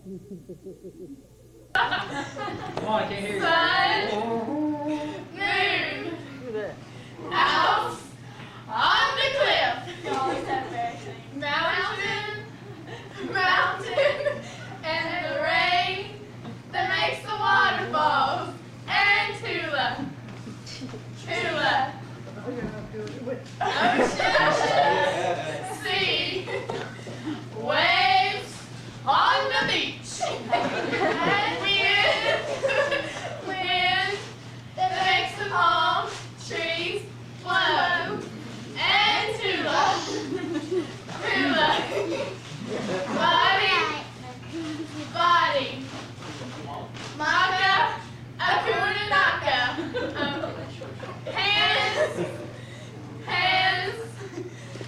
Come on, I can't hear you. Sun, moon, house on the cliff, mountain, and the rain that makes the waterfalls, and Tula, ocean, sea, waves on the beach, and wind that makes the palm trees flow, and Tula, body, Maka, Akuna Naka, hands,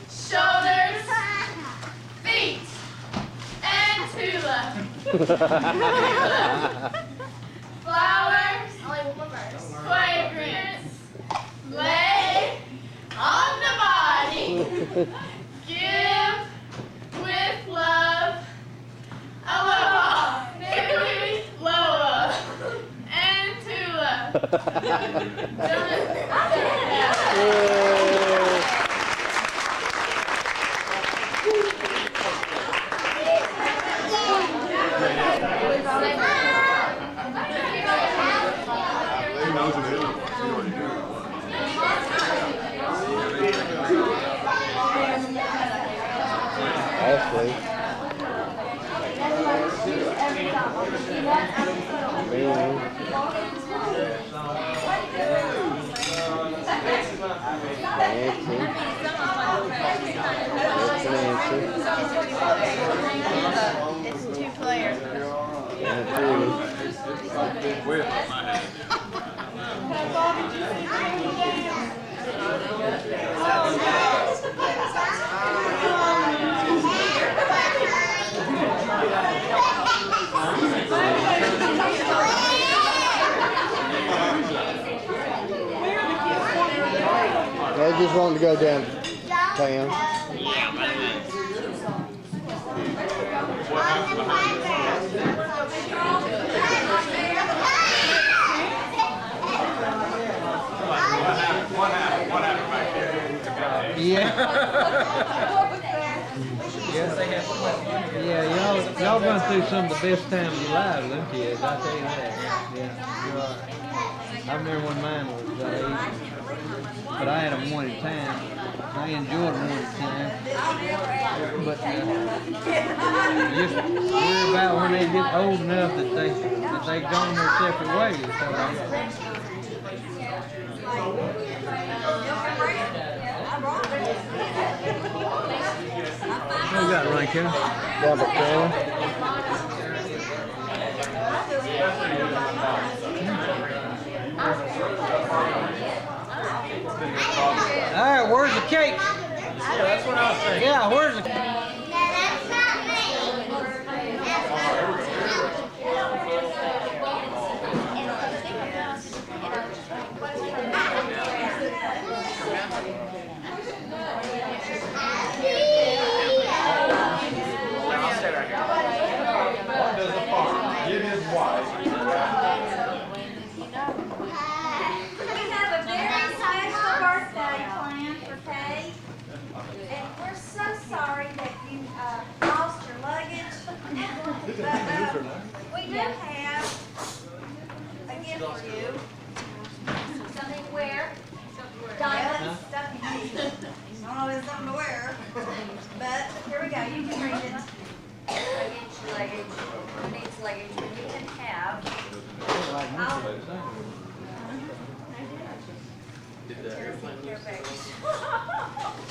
shoulders, feet, and Tula. Flowers, fragrance, lay on the body, give with love, aloha, nui, loa, and Tula. Ashley. It's two players. They just wanted to go downtown. Yeah. Yeah, y'all run through some of the best time of your lives, them kids. I tell you that. Yeah, you're right. I remember when mine was that age, but I had them one at a time. I enjoyed them one at a time. But just worry about when they get old enough that they gone their separate ways. What you got, Rankin? Down the corner. All right, where's the cake? Yeah, that's what I was saying. Yeah, where's the cake? That's not me. I'll stay right here. What does the farmer give his wife? We have a very special birthday planned for Kate, and we're so sorry that you lost your luggage. But we do have a gift for you. Something to wear. Diamonds, stuff you need. I don't know if it's something to wear, but here we go. You can read it. Luggage, who needs luggage, you can have.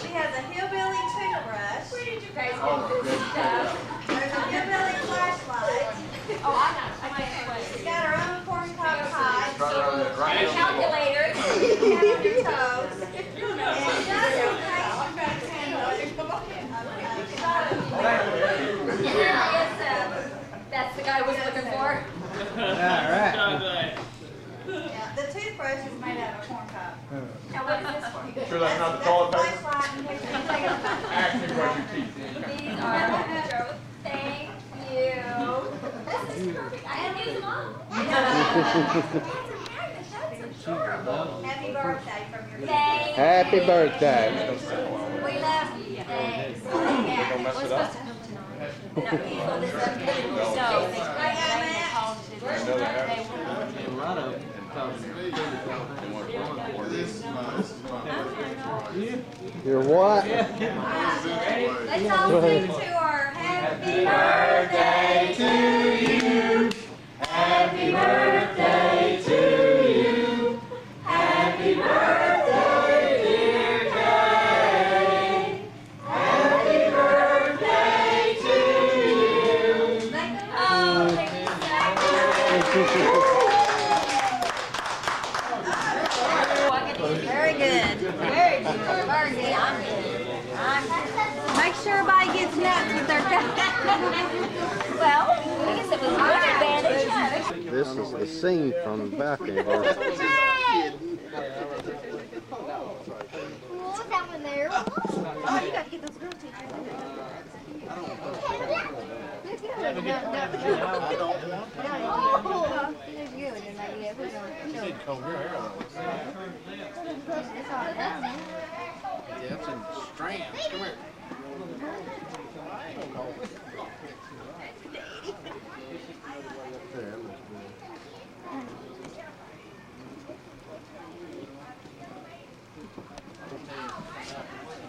She has a hillbilly toothbrush. Where did you guys Oh, get this stuff? There's a hillbilly flashlight. Oh, I can't wait. She's got her own corncob pie. A calculator. You have on your toes. And just in case you guys That's the guy I was looking for. All right. Yeah, the toothbrush is made out of corn cob. Now what is this for? Sure that's not the toilet paper? Flashlight in case you take it. Actually, brush your teeth. These are, thank you. Happy birthday from your Thanks. Happy birthday. We love you. Thanks. Yeah. We're supposed to come tonight. No, well, this is so. A lot of them talking You're what? Let's all sing to her. Happy birthday to you. Happy birthday to you. Happy birthday, dear Kay. Happy birthday to you. Oh, very good. Very good. Very good. Make sure everybody gets nuts with their well, I guess it was good advantage. This is the scene from the balcony. What was that one there? Oh, you got to get those girl teachers. Yeah, it's in strands. Come here.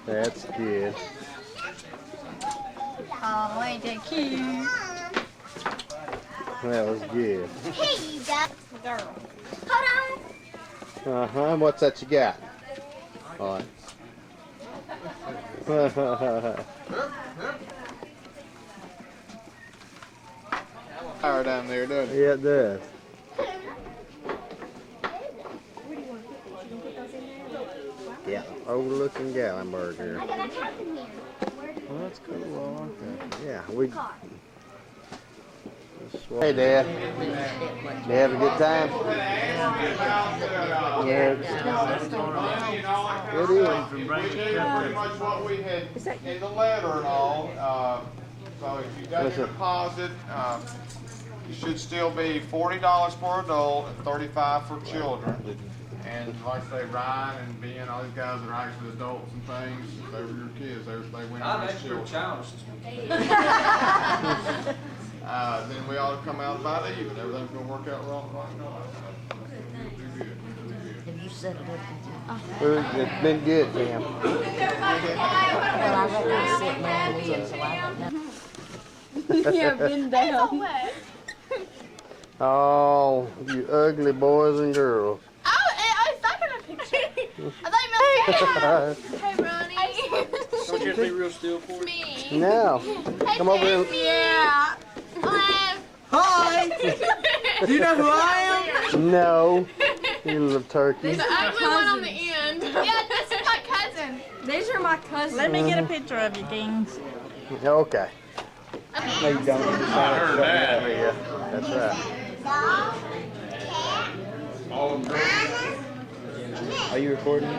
That's good. Oh, ain't that cute? That was good. Hey, you got girl. Hold on. Uh-huh. What's that you got? All right. Fire down there, doesn't it? Yeah, it does. Yeah, overlooking Gallenberg. I got a cup in here. Well, that's cool. I like that. Yeah, we. Hey, Dad. You have a good time? Yeah. It is. Pretty much what we had in the letter and all. So if you got your deposit, it should still be $40 for adult and $35 for children. And like I say, Ryan and Ben, all these guys that are actually adults and things, if they were your kids, they went on as children. Then we ought to come out about even. Everything's gonna work out right now. Have you set it up? It's been good, Jim. Well, I reckon I sit down with so I don't know. Yeah, been down. Oh, you ugly boys and girls. I was stuck in a picture. I thought you meant hey, Ronnie. Don't you have to be real still for it? Me. No. Come over here. Yeah. Hi! Do you know who I am? No. You little turkey. The ugly one on the end. Yeah, this is my cousin. These are my cousins. Let me get a picture of you, Kings. Okay. No, you don't. I heard that. Yeah, that's right. Are you recording?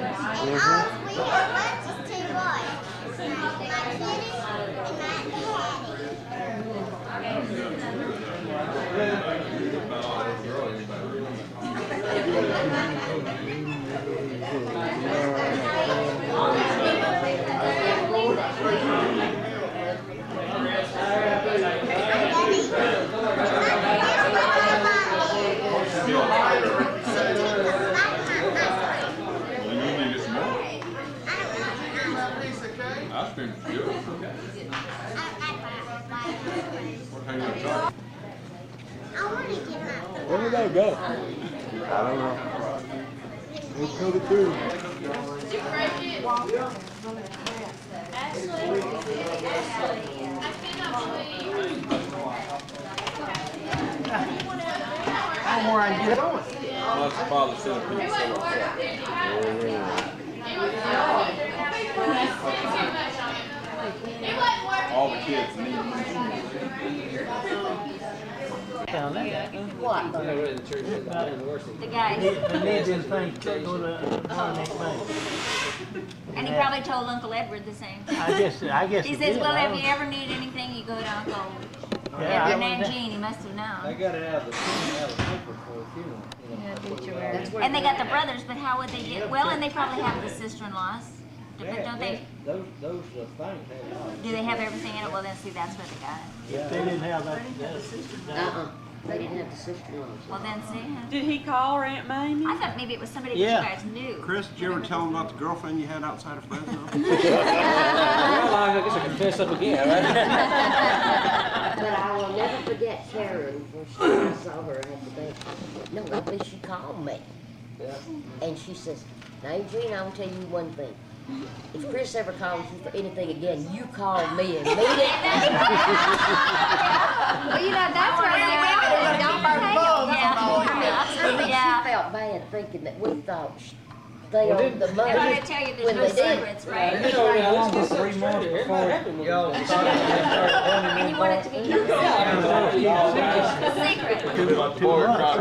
Where did I go? I don't know. It's coming through. I'm where I can get on. Unless the father said a piece all the kids need Found that. What? The guy. They need them things to go to next bank. And he probably told Uncle Edward the same thing. I guess. He says, well, if you ever need anything, you go to Uncle. Yeah, your Nan Jean, he must have I known. got it out of the paper for a funeral. And they got the brothers, but how would they get, well, and they probably have the sister-in-laws. But don't they, Those things have all. do they have everything in it? Well, then see, that's where they got it. If they didn't have that, They didn't have the sister-in-law. Well, then see, Did he call her Aunt Mamie? I thought maybe it was somebody that Yeah. you guys knew. Chris, did you ever tell him about the girlfriend you had outside of Fresno? Well, I guess I confess up again, right? But I will never forget Karen, when I saw her at the bank. No, I believe she called me. And she says, now, Gene, I will tell you one thing. If Chris ever calls you for anything again, you call me and meet it. Well, you know, that's where they don't She felt bad thinking that we thought they owed the money. They're gonna tell you there's when no they did. secrets, right? You know, how long for 3 months before y'all started And you want it to be kept a secret. 2 months, 3 months.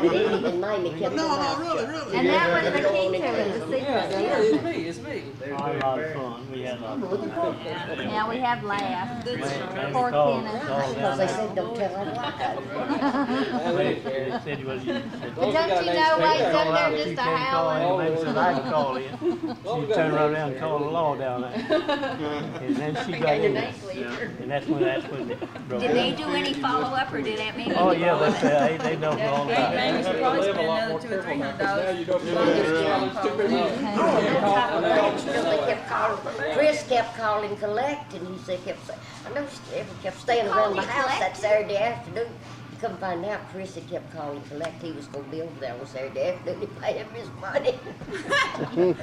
Even Mamie kept her mouth shut. And that was the key to it, the secret. It's me. A lot of fun. We had a lot of fun. Yeah, we have laughed. Maybe Poor called Kenneth. down Because they there. said, don't tell her what. They said, well, you said, But don't you know, Wade's up there just a howling? Maybe said I can call in. She turned right around and called the law down there. And then she got in. And that's when it broke Did they down. do any follow-up, or did Aunt Mamie? Oh, yeah, they know for all about it. Mamie's probably spent another $200 or $300. Chris kept calling collect, and he said, I know she kept staying around the house that Saturday afternoon. Come find out, Chris had kept calling collect. He was going to be over there on Saturday afternoon to pay him his money. He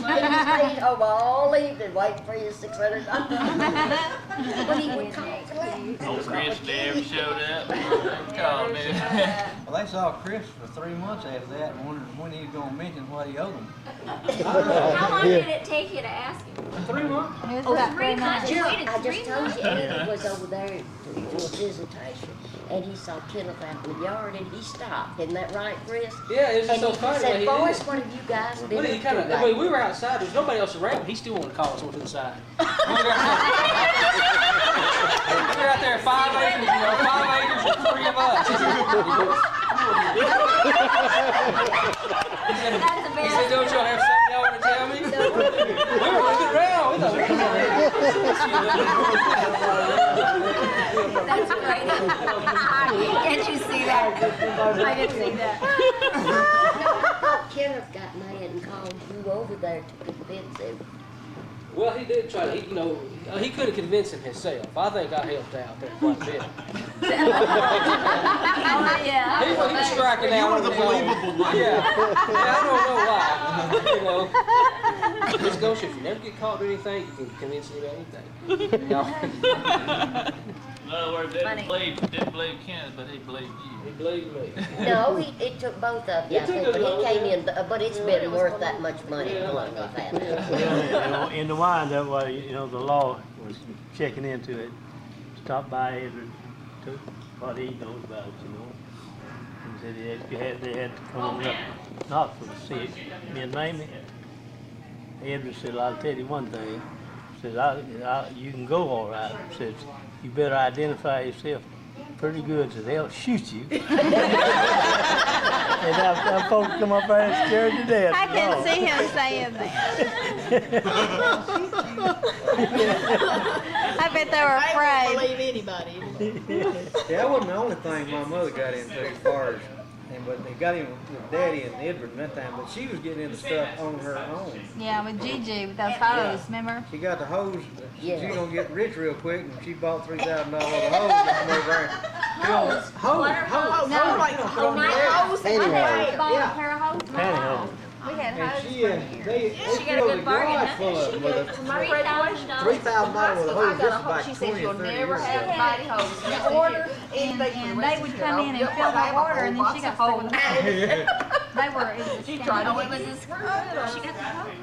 stayed home all evening waiting for his $600. But he would call collect. Old Chris never showed up. Called me. Well, they saw Chris for 3 months after that and wondered when he was gonna mention what he owed them. How long did it take you to ask him? 3 months. It was about 3 months. You waited I 3 just told months? you, Eddie was over there to a visitation, and he saw Kenneth out in the yard, and he stopped. Isn't that right, Chris? Yeah, it's And just so he funny. said, He boys, did. what have you guys been Well, he up kind to of, I mean, we lately?" were outside. There's nobody else around. He still wanted to call us over to the side. We were out there at 5 acres, 5 acres and 3 of us. He said, don't y'all have something y'all want to tell me? We were looking around. We thought we were That's great. Can't you see that? I didn't see that. Kenneth got mad and called you over there to convince him. Well, he did try to, he couldn't convince him himself. I think I helped out there quite a bit. Oh, yeah. He was striking out on his own. Yeah, I don't know why. Just go, if you never get caught doing anything, you can convince me about anything. In other words, Funny. didn't believe Kenneth, but he believed you. He believed me. No, it took both of you, I It took think, us but both, he came yeah. in, but it's been worth that much money to look at that. Well, in the wind up, the law was checking into it. Stopped by Edward, took what he knows about it, and said they had to come on up, not for the sick. Me and Mamie. Edward said, I'll tell you one thing. Says, you can go all right. Says, you better identify yourself pretty good, so they'll shoot you. And our folks come up there and scared to death. I can see him saying that. I bet they were afraid. believe anybody. Yeah, that wasn't the only thing my mother got into as far as, but they got in with Daddy and Edward at that time, but she was getting into stuff on her own. Yeah, with Gigi, with those hose, remember? She got the hose, Yeah. she was gonna get rich real quick, and she bought $3,000 worth of hose and come over there. Hose? Hose, hose, No, like, hose. put on the air. I bought a pair of hose. Pantyhose. We had And hose she, for they She got a filled good the bargain, garage huh? full of them with a $3,000. $3,000 worth of hose. This is like She 20 said or you'll 30 never years have ago. body hose. the order, and they would come in and fill the water, and then she got stuck with the hose. They were, it was She tried to Oh, it was this, she got the hose.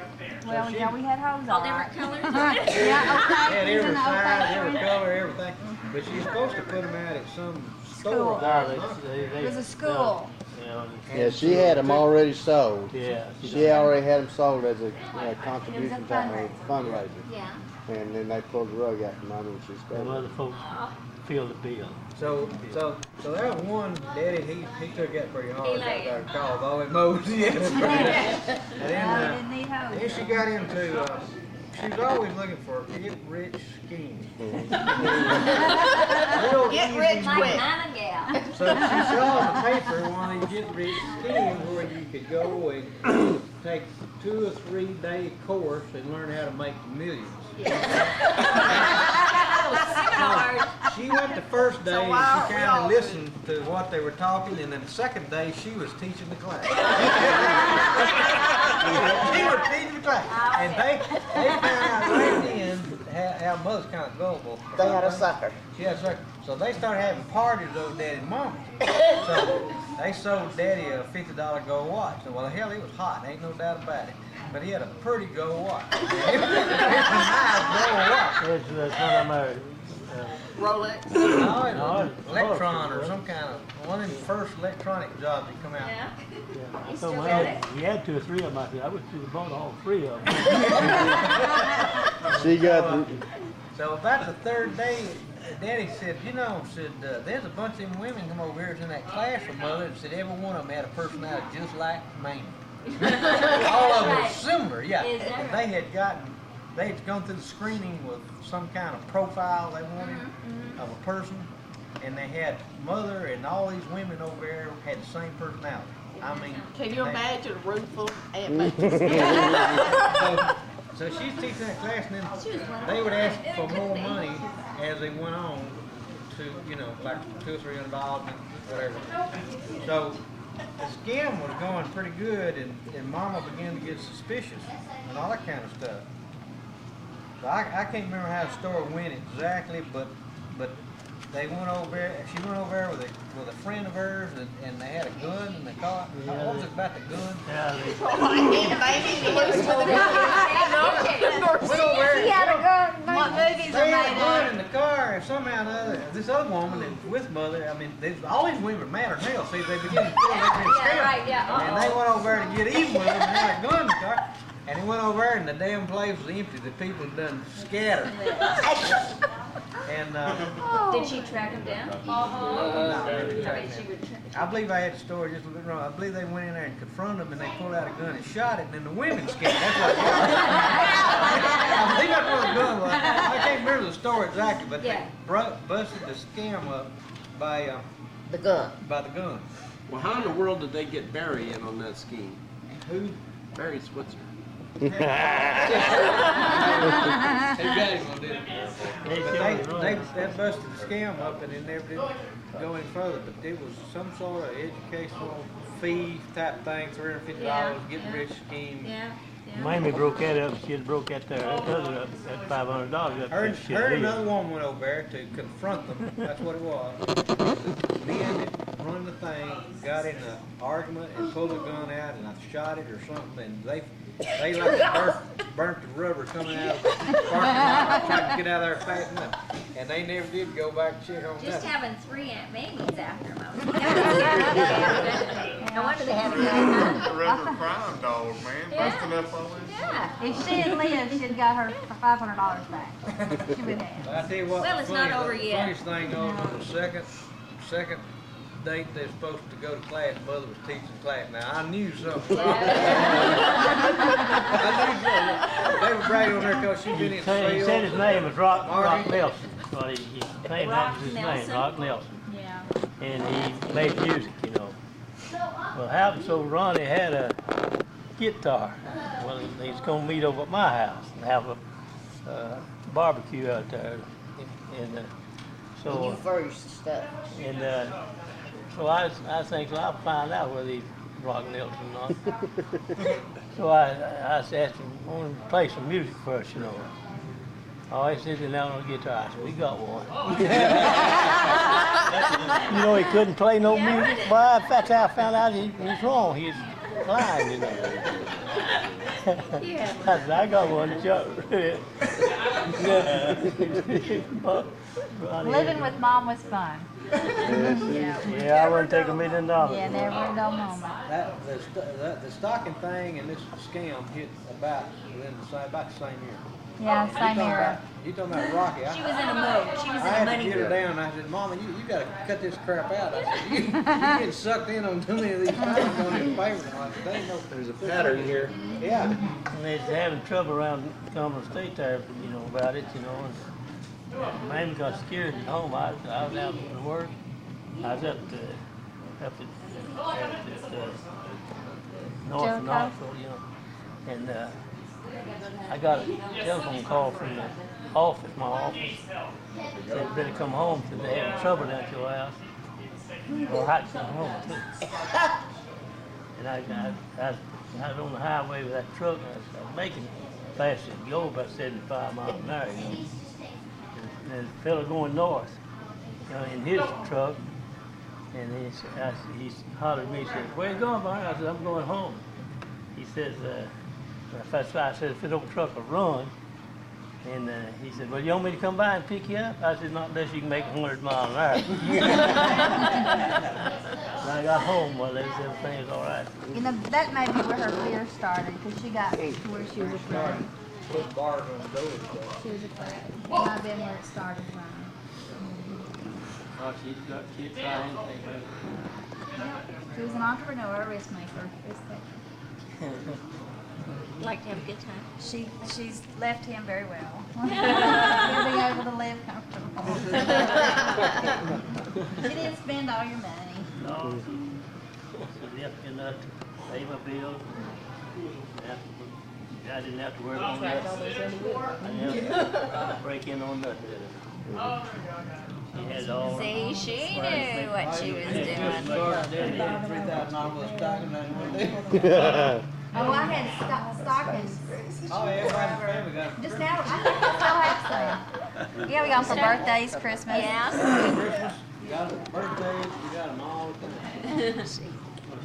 well, yeah, we had hose All on. different colors. Yeah, Had okay, every using the size, okay every print. color, everything. But she's supposed to put them out at some store. It was a school. Yeah, she had them already sold. Yeah. She already had them sold as a contribution to her fundraiser. Yeah. And then they pulled the rug out from under when she Them started. other folks feel the bill. So that was one daddy. He took that pretty hard. He I laughed. got a call. All it mows. Yeah, that's pretty bad. And No, then, we didn't need hose. then she got into. She was always looking for a get-rich scheme. Real Get easy rich money. quick. Nightingale. So she saw in the paper one of these get-rich schemes where you could go and take 2 or 3 day course and learn how to make millions. Seminars. She went the first day and wow, she we kind all- of listened to what they were talking, and then the second day she was teaching the class. She was teaching the class, and they found out right then how mother's kind of gullible. They had a sucker. She had a sucker. So they started having parties over Daddy's mama. So they sold Daddy a $50 gold watch. And well, hell, he was hot, ain't no doubt about it. But he had a pretty gold watch. It was a nice gold watch. That's one of them, Rolex. No, it No, was it's Electron or some kind of, one of the first electronic jobs that come out. Yeah. I You told still my got husband, he had 2 or 3 of them. I said, I wish you'd have bought all 3 of them. She got So about the third day, Daddy said, there's a bunch of them women come over here in that class with Mother, and said every one of them had a personality just like Mamie. All of them were similar, yeah. Is that right? They had gone through the screening with some kind of profile they wanted of a person, and they had Mother and all these women over there had the same personality. I mean, Can you imagine a room full of Aunt so she's teaching that class, and then they would ask for more money as they went on to, like $200 or $300 and whatever. So the scam was going pretty good, and Mama began to get suspicious and all that kind of stuff. So I can't remember how the story went exactly, but they went over there. She went over there with a friend of hers, and they had a gun in the car. What was it about the gun? Yeah, Went over there. She had a gun. What movies They are had a made gun of? in the car, and somehow or other, this other woman that was with Mother, I mean, all these women were mad as hell. See, they began to feel they'd been Yeah, scammed. right, yeah. And they went over there to get even with them, and they had a gun in the car. And he went over there, and the damn place was empty. The people had done scattered. And Did she track him down? I believe I had the story just a little bit wrong. I believe they went in there and confronted them, and they pulled out a gun and shot it, and then the women scattered. That's what it was. I think that's what the gun was. I can't remember the story exactly, but Yeah. they busted the scam up by The gun. the gun. Well, how in the world did they get Barry in on that scheme? Who? Barry Switzer. Hey, Daddy gonna do it. But they busted the scam up, and it never did go any further. But it was some sort of educational fee type thing, $350, getting rich scheme. Yeah. Mamie broke that up. She had broke that other up at $500 up. Her and she and leave. another woman went over there to confront them. That's what it was. The men that run the thing got in an argument and pulled the gun out, and I shot it or something, and they like burnt the rubber coming out of the parking lot, trying to get out of there fast enough. And they never did go back and check on Just that. having 3 Aunt Mamies after them. No wonder they have a A regular crime dog, man, busting up on it. Yeah. If she had lived, she'd got her $500 back. She would have. But I tell you what, Well, the it's not over the yet. funniest thing goes on the second date they're supposed to go to class, Mother was teaching class. Now, I knew something. I knew something. They were bragging on her because she'd been in He sales. said his name was Rock Marty. Nelson. Well, he claimed that was his name, Nelson? Rock Nelson. Yeah. And he made music, Well, happened so Ronnie had a guitar. Well, he's gonna meet over at my house and have a barbecue out there. And And you first stuff. so I think I'll find out whether he's Rock Nelson or not. So I asked him, I want to play some music for us, Oh, he sitting down on the guitar. I said, we got one. He couldn't play no music. Well, that's how I found out he was wrong. He's blind, Yeah. I said, I got one, Chuck. Living with Mom was fun. Yeah, I wouldn't take $1 million. Yeah, never a dull moment. The stocking thing and this scam hit about the same year. Yeah, same era. You talking about Rocky? She was in a mode. She was in I a had to money get her mood. down. I said, Mama, you gotta cut this crap out. I said, you getting sucked in on too many of these times on your favorites. I said, there ain't no. There's a pattern here. Yeah. And they're having trouble around Cumberland State there, you know, about it, you know. And Mamie got scared at home. I was out to work. I was up at North and Knoxville, you know. And I got a telephone call from the office, my office. Said, you better come home because they're having trouble down at your house. Or I come home too. And I was on the highway with that truck, and I was making fast as go about 75 miles an hour, you know. And there's a fellow going north, you know, in his truck, and he hollered at me, he said, where you going, Barney? I said, I'm going home. He says, I said, if this old truck will run, and he said, well, you want me to come by and pick you up? I said, not unless you can make 100 miles an hour. When I got home, well, everything was all right. You know, that may be where her fear started, because she got to where she was afraid. Put bars on the doors. She was afraid. It might have been where it started from. Oh, she'd try anything. She was an entrepreneur, a risk maker. Like to have a good time. She's left him very well. He'll be able to live comfortable. She didn't spend all your money. No, so McNutt pay my bills. I didn't have to work on that. I didn't have to break in on nothing. She had all. See, she knew what she was doing. $3,000 worth of stocking that one day. Oh, I had stockings. Oh, everybody in the family got Just now, I think I still have some. Yeah, we got them for birthdays, Christmas. Yeah. Christmas. You got birthdays. You got them all the time.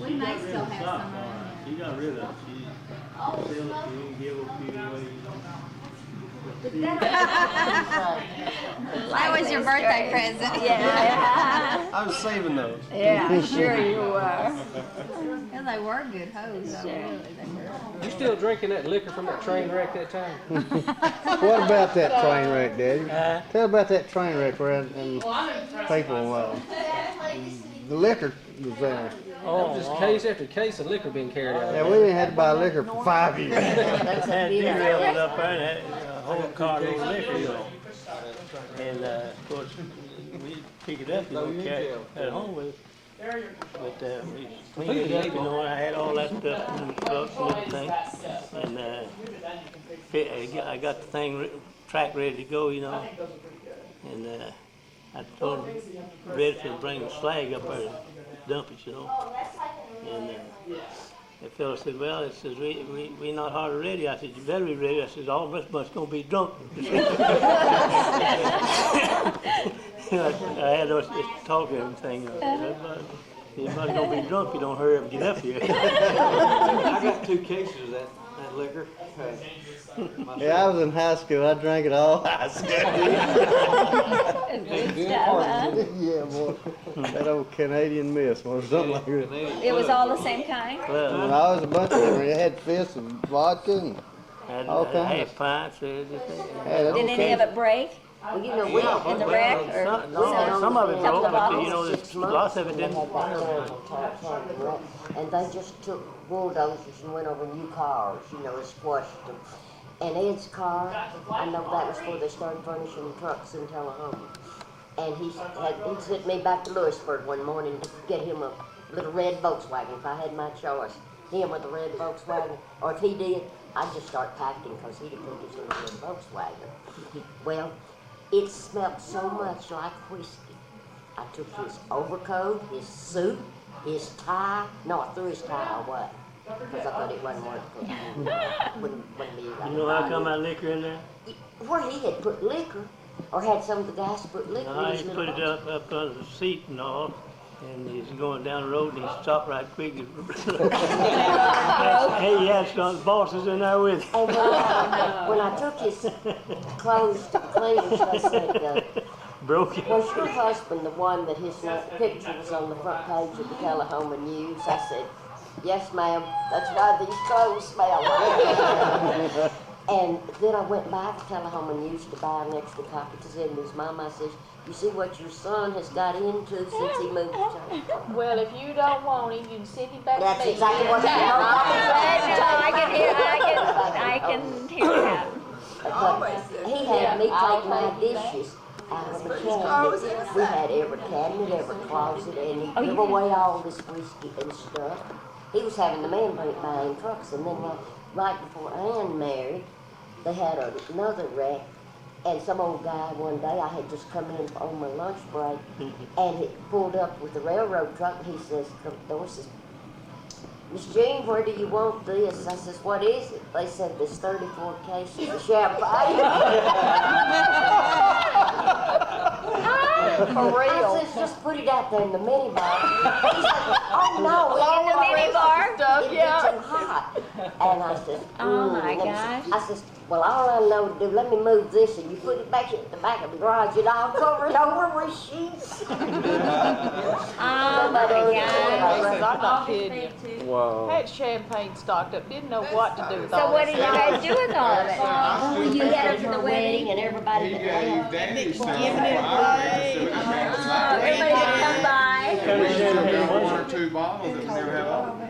We may still have some of them. She got rid of it. She still give a few away. That was your birthday present. Yeah. I was saving those. Yeah, sure you were. Yeah, they were good hoes, though. Really, they were. You still drinking that liquor from that train wreck that time? What about that train wreck, Daddy? Tell about that train wreck where and people, the liquor was there. Oh, just case after case of liquor being carried out. Yeah, we didn't have to buy liquor for 5 years. Had derailed up there and had a whole carload of liquor, you know. And of course, we pick it up, you know, carry it at home with us. But we cleaned it up, you know, and I had all that stuff in the trucks and everything. And I got the thing track ready to go, you know. And I told Redford to bring the slag up there and dump it, you know. And the fellow said, well, it says, we not hardly ready. I said, you better be ready. I said, all of us must gonna be drunk. I had to talk and everything. Everybody's gonna be drunk if you don't hurry up and get up here. I got 2 cases of that liquor. Yeah, I was in high school. I drank it all high school. Yeah, boy. That old Canadian Miss or something like that. It was all the same kind? When I was a bunch of them, you had fists and vodka and all kinds of half pints. Did any of it break? Well, you know, In the wreck? Or Some of it broke, but you know, lots of it didn't. And they just took bulldozers and went over new cars, you know, and squashed them. And Ed's car, I know that was before they started furnishing trucks in Tullahoma. And he sent me back to Lewisburg one morning to get him a little red Volkswagen. If I had my choice, him with a red Volkswagen, or if he did, I'd just start packing because he'd have put his little red Volkswagen. Well, it smelled so much like whiskey. I took his overcoat, his suit, his tie. No, I threw his tie away because I thought it wasn't worth it. Wouldn't be You know how come I liquor in there? Where he had put liquor, or had some of the guys put liquor in his He little put it box. up under the seat and all, and he's going down the road and he stopped right quick. Hey, he had some bosses in there with him. And when I took his clothes to clean, they said, Broke it. was your husband the one that his picture was on the front page of the Tullahoma News? I said, yes, ma'am. That's why these clothes smell like. And then I went back to Tullahoma and used to buy an extra copy to send his mom. I says, you see what your son has got into since he moved to Tullahoma? Well, if you don't want him, you can send him back to me. That's exactly what I can hear that. But he had me take my dishes out of the cabinet. We had every cabinet, every closet, and he gave away all this whiskey and stuff. He was having the man buying trucks, and then right before Ann married, they had another wreck, and some old guy one day, I had just come in on my lunch break, and he pulled up with the railroad truck, and he says, come to the door, says, Miss Jean, where do you want this? I says, what is it? They said, there's 34 cases of champagne. For real. I says, just put it out there in the minibar. He said, oh no, In the minibar? it'd be too hot. And I said, Oh my Let me gosh. see. I said, well, all I know to do, let me move this, and you put it back in the back of the garage, and I'll cover it over with sheets. Oh my gosh. I'm not kidding you. I Wow. had champagne stocked up, didn't know what to do with So all what this. did you guys do with all of it? Oh, You had it for the wedding? and everybody He that gave Danny some. Everybody would come by. One or two bottles that we never have opened.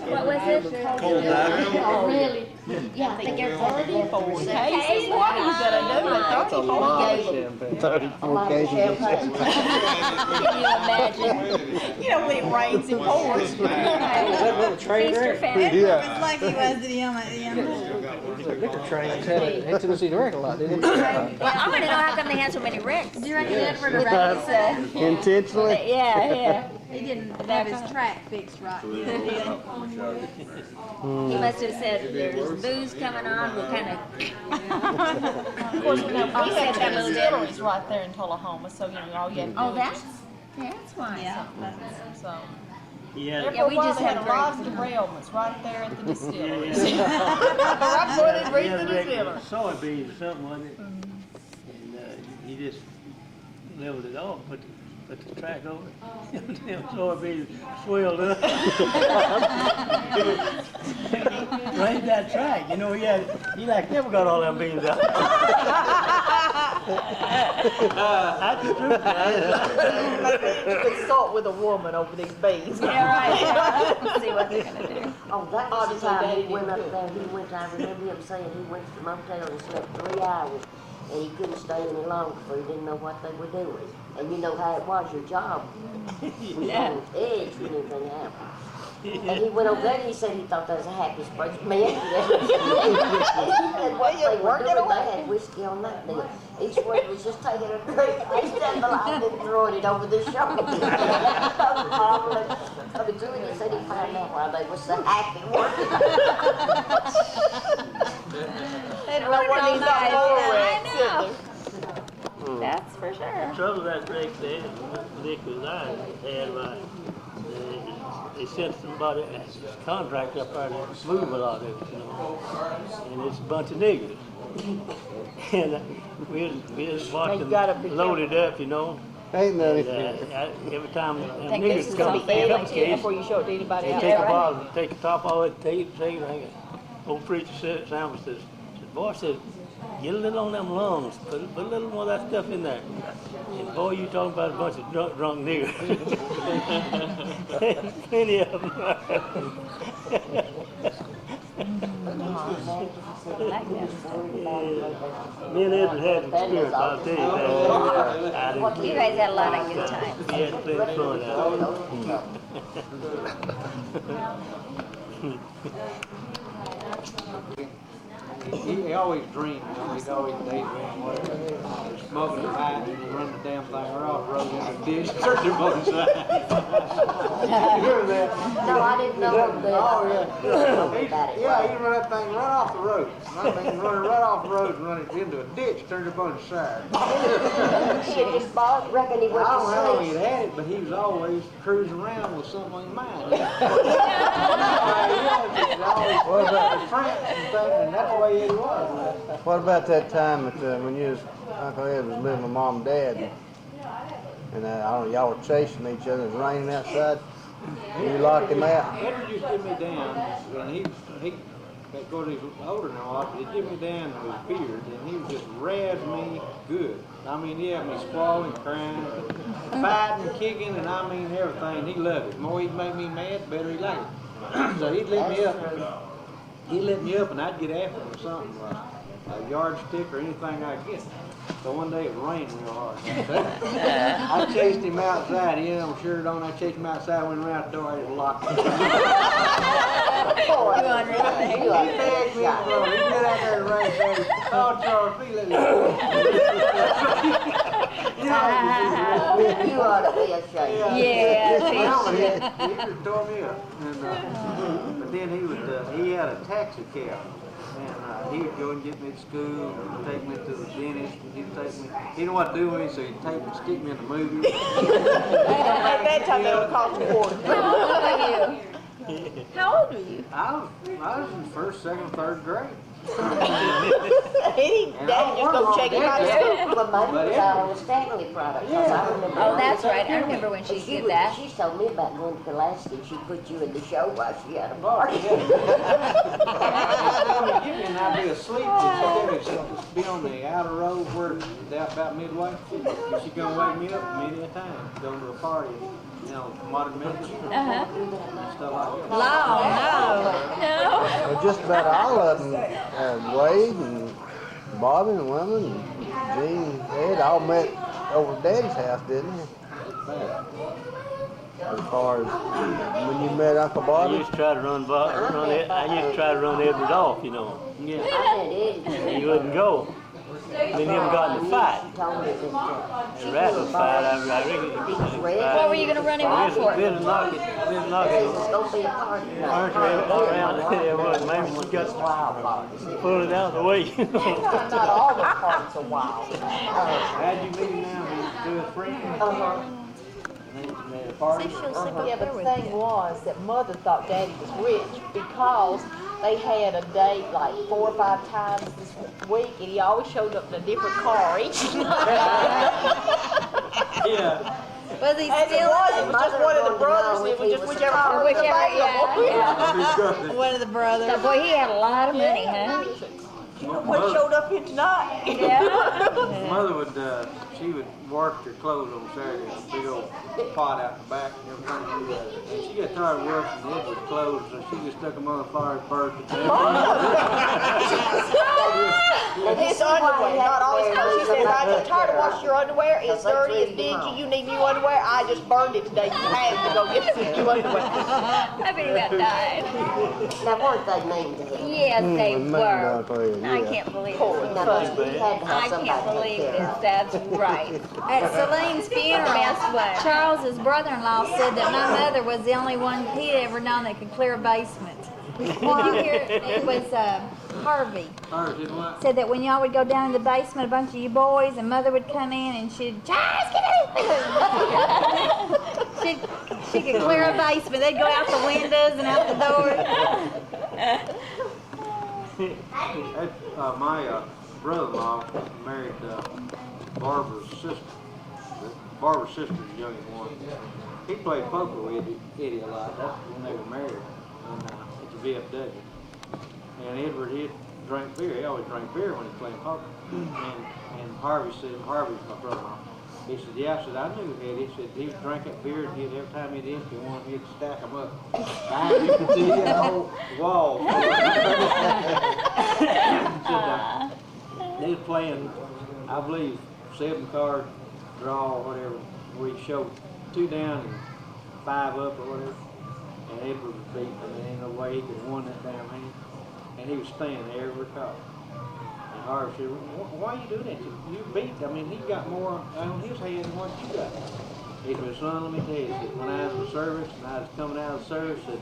What was it? Oh, really? Yeah, I think everybody left for Cases, what are you gonna do with 34 cases? 34 cases. champagne. Can you imagine? You know, when it rains, it pours. Feaster famine? Yeah. Like he was at the end. Liquor train had Tennessee Direct a lot, didn't it? Well, I want to know how come they had so many wrecks. Do you reckon Edward was Intentionally? Yeah. He didn't have his track fixed right. He must have said, there's booze coming on, we'll kind of. Of course, we had that distilleries right there in Tullahoma, so, you know, all you had to do Oh, was that's just, why. Yeah. so. Yeah. Yeah, we just had had a lot of drinks. derailments right there at the distilleries. Yeah, Right in he had the wrecked distillery. soybeans or something, wasn't it? And he just leveled it off, put the track over it. Them soybeans swelled up. Raised that track, you know, he like never got all them beans out. That's the truth. Consult with a woman over these beans. Yeah, right. See what they're gonna do. Oh, that was the Obviously, time Daddy he went didn't up there, I remember him saying he went to the motel and slept 3 hours, and he couldn't stay any longer, for he didn't know what they were doing. And you know how it was, your job was Yeah. on edge when anything happened. And he went over there and he said he thought that was the happiest place for me. He said what they were doing, they had whiskey on that deal. Each one was just taking a drink, I stand behind and throwing it over the shoulder. Coming through and he said he found out why they were so happy working. They don't know what these guys I do. know. That's for sure. Trouble that Rick there, Nick was I had like, they sent somebody, a contractor up there to move a lot of it, you know, and it's a bunch of niggers. And we just watched them load it up, you know. Ain't nothing. Every time Think niggers this is come, gonna be pick up a family case, before you show it to anybody they else. take a bottle, take the top off it, take it, like old preacher said, Sam says, boy said, get a little on them lungs, put a little more of that stuff in there. And boy, you talking about a bunch of drunk niggers. Plenty of them. Me and Edward had experience, I'll tell you that. You guys had a lot of good times. We had plenty of fun out there. He always dreamed, you know, he'd always daydream, whatever. Smoking a pipe and he'd run the damn thing off, roll in the ditch, turn the motorcycle. You hear that? No, I didn't know that. Oh, yeah. About it. Yeah, he run that thing right off the road. I mean, run it right off the road and run it into a ditch, turned it on the side. Shit, just bought, reckon he I went don't know how to he'd sleep. had it, but he was always cruising around with something on his mind. He always about the tramps and things, and that's the way he was. What about that time that, when Uncle Ed was living with Mom and Dad, and I don't know, y'all were chasing each other, it was raining outside, you locked him out? Edward used to get me down, and he of course he's older now, but he give me down to his beard, and he was just razz me good. I mean, he had me squalling, crying, fighting, kicking, and I mean everything. He loved it. The more he'd make me mad, the better he liked it. So he'd let me up. He'd let me up, and I'd get after him with something like a yardstick or anything I could get. So one day it rained real hard. I chased him outside. He had on shirt on. I chased him outside, went around the door, and locked him. He begged me to go. He get out there and rain, baby. Oh, Charles, please let me go. You ought to be ashamed. Yeah, He just tore me up. And, but then he had a taxi cab. And he would go and get me to school, take me to the dentist, and he'd take me. He didn't know what to do with me, so he'd take me and stick me in the movie. At that time, they would cost $1. How old are you? How old are you? I was in first, second, third grade. Daddy just go check it out. But Mama was out on the Stanley product. 'Cause I remember Oh, that's right. I remember when she did that. She told me about going to Alaska and she put you in the show while she had a party. And I'd be asleep, and she'd be on the outer road where about midway. And she'd go wake me up many a time, go to a party, you know, modern medicine, stuff like that. No. Well, just about all of them, Wade and Bobby and Lemon and Gene and Ed all met over at Daddy's house, didn't they? As far as when you met Uncle I Bobby? used to try to run Edward off, you know. Yeah. I did. He wouldn't go. Then him got in a fight. A rapid fight, I reckon. What were you gonna run him off for? Didn't knock it. It's gonna be a party. There was, maybe she got pulled it out of the way. Not all the parties are wild. How'd you meet him now? He was a friend? Yeah, but the thing was that Mother thought Daddy was rich because they had a date like 4 or 5 times this week, and he always showed up in a different car each night. Yeah. Was he As it still? was just one of the brothers, it was just whichever car was available. One of the brothers. Now, boy, he had a lot of money, huh? What showed up here tonight? Yeah. Mother would, she would wash her clothes on Saturday, a big old pot out the back and everything. And she got tired of washing Edward's clothes, so she just stuck them on the fire and burned them. His underwear, not all his clothes. She said, I get tired of washing your underwear. It's dirty, it's dingy. You need new underwear. I just burned it today. You had to go get some new underwear. I bet he about died. Now, weren't they mean to him? Yes, they were. I Yeah. can't believe Now, it. he had to have I somebody can't to believe take care this. of. That's right. At Celine's funeral, Charles's brother-in-law said that my mother was the only one he'd ever known that could clear a basement. Did you hear? It was Harvey. Said that when y'all would go down in the basement, a bunch of you boys, and Mother would come in and she'd, Charles, get in! She could clear a basement. They'd go out the windows and out the doors. My brother-in-law married Barbara's sister. Barbara's sister's the youngest one. He played poker with Eddie a lot. That's when they were married. And it's a VFW. And Edward, he'd drink beer. He always drank beer when he played poker. And Harvey said, Harvey's my brother-in-law. He said, yeah, I said, I knew Eddie. He said, he would drink that beer, and every time he'd empty one, he'd stack them up. You could see the whole wall. They was playing, I believe, 7-card draw or whatever, where he showed 2 down and 5 up or whatever. And Edward was beating him, and there ain't no way he could have won that damn hand. And he was staying there every call. And Harvey said, why you doing that? You beat, I mean, he got more on his head than what you got. He said, son, let me tell you, said, when I was in service and I was coming out of service, said,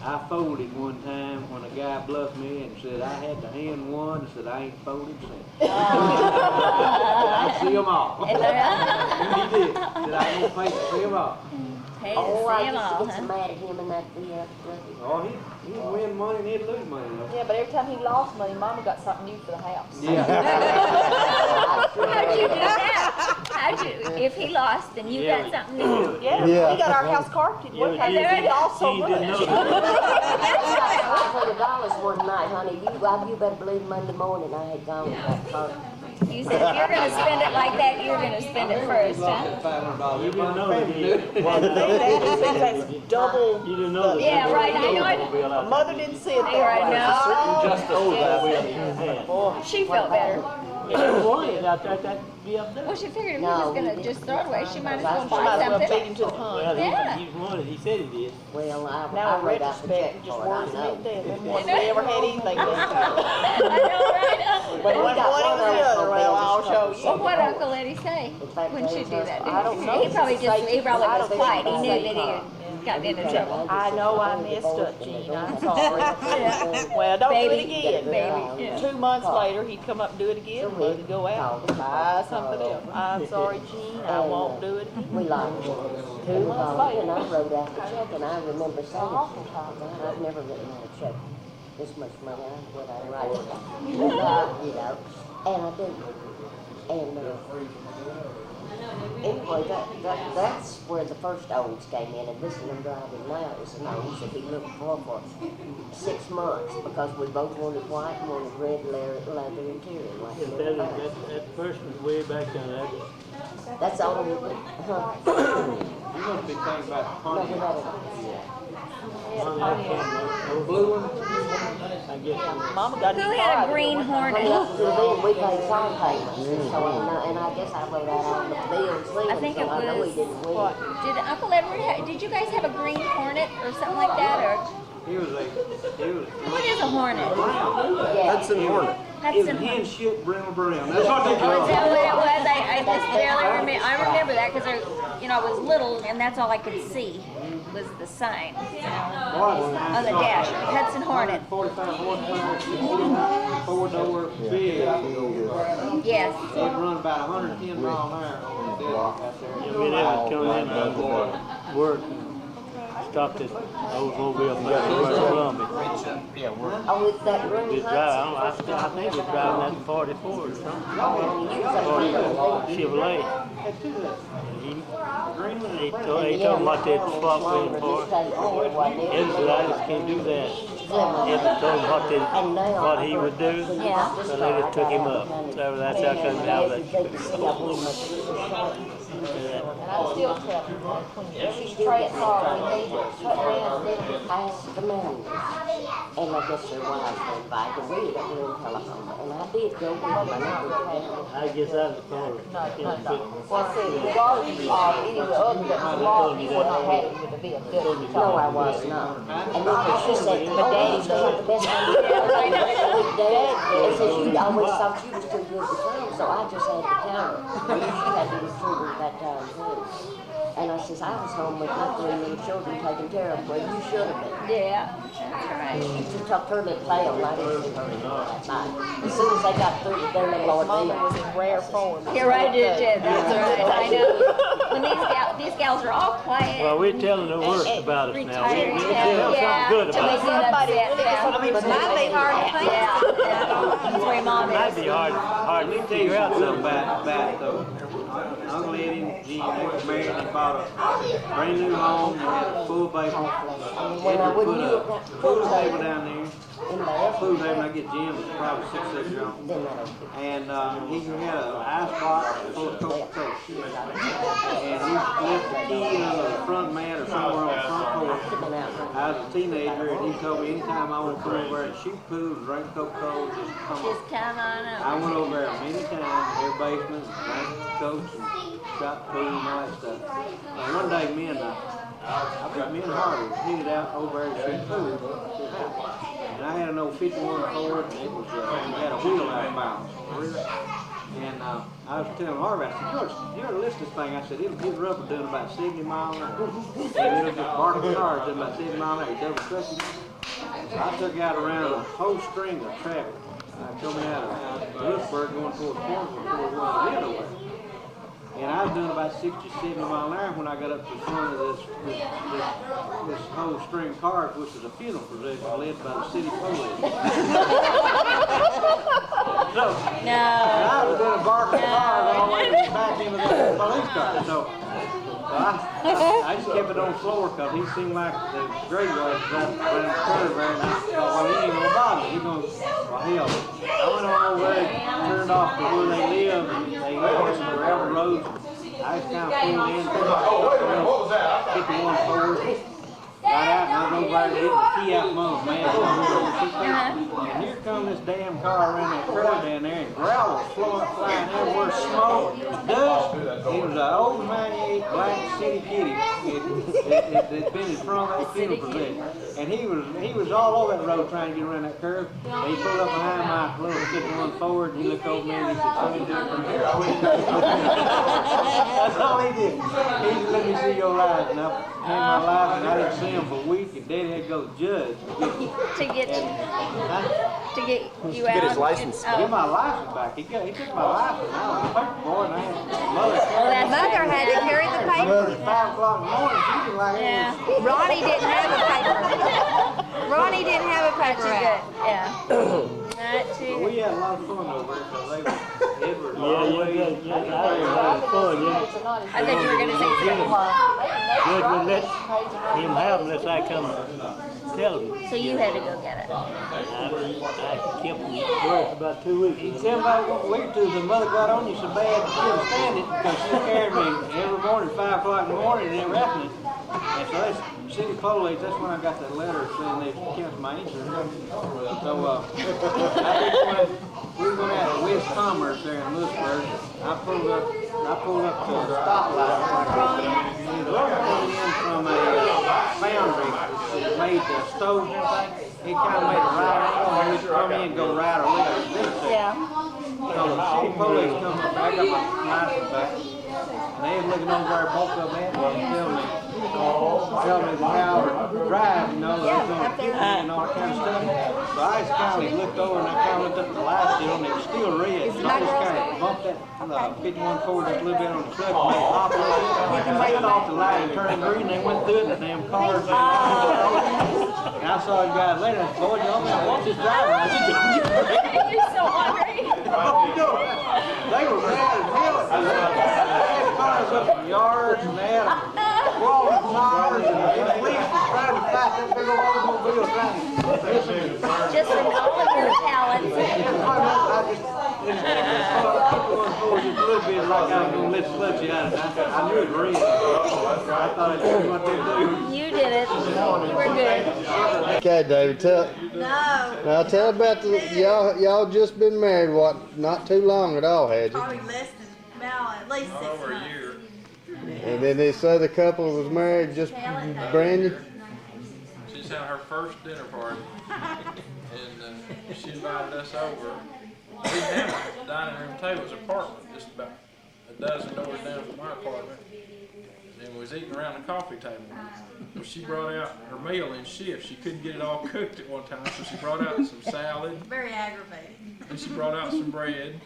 I folded one time when a guy bluffed me and said I had the hand won and said I ain't folded since. I see them all. He did. Said I ain't paid to see them all. Pay Oh, to I see 'em used to all, get so huh? mad at him and that, Oh, he'd win money and he'd lose money though. Yeah, but every time he lost money, Mama got something new for the house. How'd you do that? If he lost, then you got something new. Yeah, Yeah. we got our house carpeted. Yeah, One but time you- he lost so you much. didn't know $100 one night, honey. You better believe Monday morning I had gone to that party. You said if you're gonna spend it like that, you're gonna spend it first, huh? You didn't know that he That's double. You didn't know that. Yeah, right, I know it. Mother didn't see it You're right, that way. no. Just old that we had. She felt better. If you wanted out there, that'd be up there. Well, she figured if he No, was we gonna didn't. just throw it away, she might as well Might buy as well something. feed him to the Well, pond. Yeah. he wanted, he said he did. Well, I Now in wrote out the check retrospect, just for it, worse I than know. it did. Them ones we ever had anything I to. know, right? But one got was one the of other. those Well, I'll show Well, you. what Uncle Eddie say when she do that? I don't know. He probably was I don't quiet. He think knew he that he had gotten into trouble. I know I messed up, Gene. I'm sorry. Well, don't do it Baby, again. baby, yeah. 2 months later, he'd come up and do it again. Mother'd go out, buy something else. I'm sorry, Gene. I won't do it again. We locked it. 2 months later. And I wrote out the check, and I remember saying, God, I've never written out a check this much money. What I write it down. You know, and I did. And anyway, that's where the first olds came in, and this one I'm driving now is an olds that we looked for 6 months because we both wanted white and wanted red leather interior. Like That first was way back on that. that's all we You must be thinking about No, we Pontiac. had it. Blue one? I guess. Mama got Who his had a car. green Up hornet? to the bill, we paid car payments, and I guess I wrote out all the bills then, I think so it I know he was, didn't win. did Uncle Edward, did you guys have a green hornet or something like that, or He was what is a hornet? Yeah. Hudson Hornet. Hudson hen hornet. shit brown brown. That's what they Oh, call is that what it was? I just barely remember. I remember that because I was little and that's all I could see was the sign on the dash. Hudson Hornet. 45 horsepower, 4-door, big. Yes. It run about 110 miles an hour on the desert out there. Yeah, we never come in work. Stopped this Oldsmobile from Columbia. Oh, it's that room. We drive, I think we're driving that 44 or something. 44 Chevrolet. He told him what they'd swap with him for. Ed said, I just can't do that. Ed told him what he would do, Yeah. so they just took him up. So that's how come now that. And I still tell them, when every trade car we need to cut down, Ask the members, and I guess their wives were invited, we didn't telephone, and I did go with my number. I guess I was called. no. Well, I said, regardless of any of the other that was lost, you were not happy with the bill. No, I was not. And then she said, but Daddy's got the best one. With Dad, and says you always thought you was too good to come, so I just had to tell her. And she had little children at that time too. And I says, I was home with my 3 little children taken care of, well, you should have been. Yeah. That's right. She tucked her little tail, and I didn't see her anymore that night. As soon as they got through with their little Mama was ordeal. in rare form. You're right, Jen. That's right. I know. When these gals are all quiet. Well, we're telling the worst about us now. Retired. We tell something good To make about us. it Somebody upset. really Yeah. something But might be hard to think. Yeah. That's where Mom It might is. be hard to figure out something about it though. Uncle Eddie and Gene, they were married and bought a brand new home. They had a full basement. When I Put wouldn't a knew it, pool table down there. in there, Pool table, I get Jim, it's probably 6 years old. then that And he had an ice box full of Coca-Cola. And he left the key on the front mat or somewhere on the front porch. I was a teenager, and he told me anytime I want to come over and shoot pool and drink Coca-Cola, just come on. Just come on up. I went over there many times, their basement, drank Coke and shot pool and all that stuff. And one day, me and Harvey headed out over there to shoot pool to the house. And I had an old 51 Ford, and it was, it had a wheel out of bounds. And I was telling Harvey, I said, you ought to listen to this thing. I said, it'll get rubber doing about 70 miles an hour. And it'll just bark the cars doing about 70 miles an hour, double trucking. So I took out around a whole string of traffic. I come out of Lewisburg going towards Portsmouth before we went to Hanover. And I was doing about 60, 70 miles an hour when I got up to the front of this whole string of cars, which was a funeral procession led by the city police. So, and I was in a barking cars all the way to the back end of the police car. So I just kept it on the floor because he seemed like the graveyard was right around the curve there, and I thought, well, he ain't gonna bother me. He's gonna, well, hell. I went on over there, turned off to where they live, and they live on some gravel roads. I just kind of pulled in, 51 forward. Got out and I was over there getting the key out from man. And here comes this damn car around that curve down there, and gravel flying everywhere, smoke, dust. It was an old 98 black city kitty. It'd been in front of that funeral procession. And he was all over that road trying to get around that curve. And he pulled up behind my little 51 forward, and he looked over me and he said, "Son, you do it from here." That's all he did. He just let me see your life. And I had my life, and I didn't see him for a week, and Daddy had to go to the judge to get you out. Get his license. Get my license back. He took my license. I was a paper boy, and I had Mother had to carry the paper. At 5 o'clock in the morning, she was like, Ronnie didn't have a paper. Ronnie didn't have a paper out. Yeah. But we had a lot of fun over there because they were, Edward, I was fun, yeah. I thought you were going to say something. Judge wouldn't let him have unless I come tell him. So you had to go get it. I kept him there for about 2 weeks. he said about a week or two, the mother got on you so bad she couldn't stand it because she carried me every morning, 5 o'clock in the morning, and never happened. And so that's city police, that's when I got that letter saying they canceled my insurance. So I think when we went out to West Commerce there in Lewisburg, I pulled up to a stoplight. The road coming in from a foundry that made the stove and everything. It kind of made a right angle and we come in and go right or left. Yeah. So the city police come up, I got my license back. And they was looking over there, both of them at me and tell me how to drive, you know, they're going to hit me and all that kind of stuff. So I just kind of looked over and I kind of looked up at the light still and it was still red. So I just kind of bumped that 51 forward just a little bit on the truck and made it hop a little bit. And I cut off the light and turned green and they went through it and the damn cars. And I saw the guy later and said, "Boy, y'all man, watch this driving." I said, You're so hungry. they were mad as hell. They had cars up in yards and they had crawling cars and the police was trying to fight that big old automobile trying to Just from all of your talents. Just a little bit like I was going to let Slutchy out of it. I knew it was real. I thought I'd do what they do. You did it. You were good. Okay, David, No. now tell about y'all just been married, what, not too long at all, had you? Probably less than, well, at least 6 Over a months. year. And then this other couple was married just brand new? She's had her first dinner party, and she invited us over. We didn't have a dining room table, it was an apartment, just about a dozen doors down from our apartment. And we was eating around the coffee table. Well, she brought out her meal in shifts. She couldn't get it all cooked at one time, so she brought out some salad, Very aggravating. and she brought out some bread,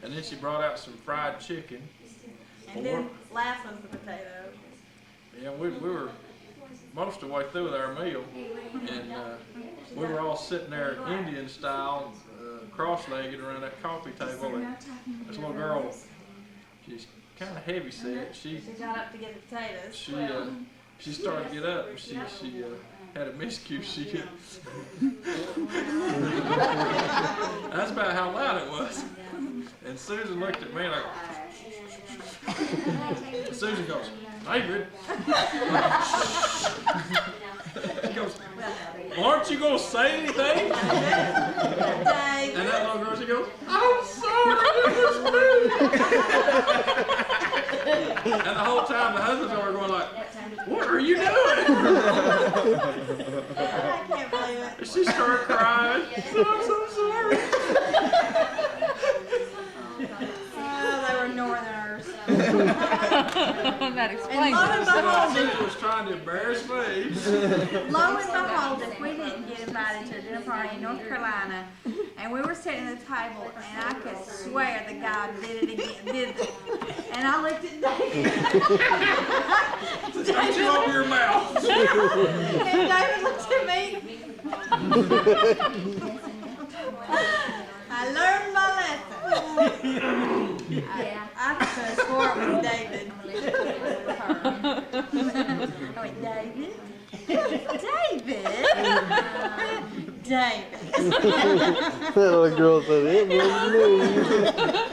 and then she brought out some fried chicken. And then last was the potato. Yeah, we were most of the way through with our meal, and we were all sitting there Indian style, cross-legged around that coffee table. And this little girl, she's kind of heavy set. She Got up to get the potatoes. she started to get up, and she had a miscue. That's about how loud it was. And Susan looked at me like. Susan goes, "David." She goes, "Well, aren't you going to say anything?" And that little girl, she goes, "I'm sorry." And the whole time the husbands are going like, "What are you doing?" I can't believe it. She started crying. "I'm so sorry." Oh, they were northerners. That explains And it. lo and behold, She was trying to embarrass me. lo and behold, if we didn't get invited to a dinner party in North Carolina, And we were sitting at the table, and I could swear the guy did it again, And I looked at David. Don't you open your mouth. And David looked at me. I learned my lesson. I could have swore it was David. I went, David? David? David. That little girl said, it wasn't me.